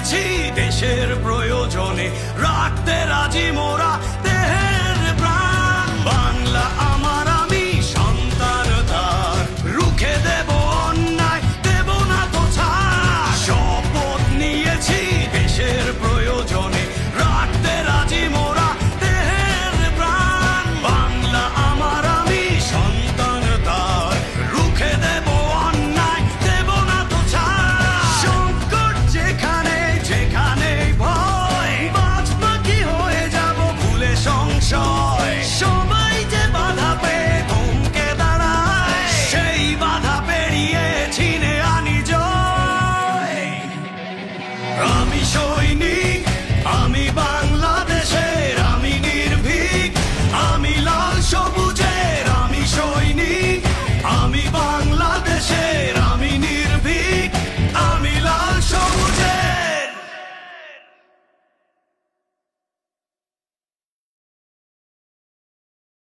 নিয়েছি দেশের প্রয়োজনে, রাখতে রাজি মোরা দেহের প্রাণ। বাংলা আমার, আমি সন্তান তার, রুখে দেব অন্যায়, দেব না তো ছাড়। শপথ নিয়েছি দেশের প্রয়োজনে, রাখতে রাজি মোরা দেহের প্রাণ। বাংলা আমার, আমি সন্তান তার, রুখে দেব অন্যায়, দেব না তো ছাড়। সংকট যেখানে যেখানে ভয়, বাজপাখি হয়ে যাব ভুলে সংশয়। সবাই যে বাধা পেয়ে থমকে দাঁড়ায়, সেই বাধা পেরিয়ে ছিনে আনি জয়। আমি সৈনিক,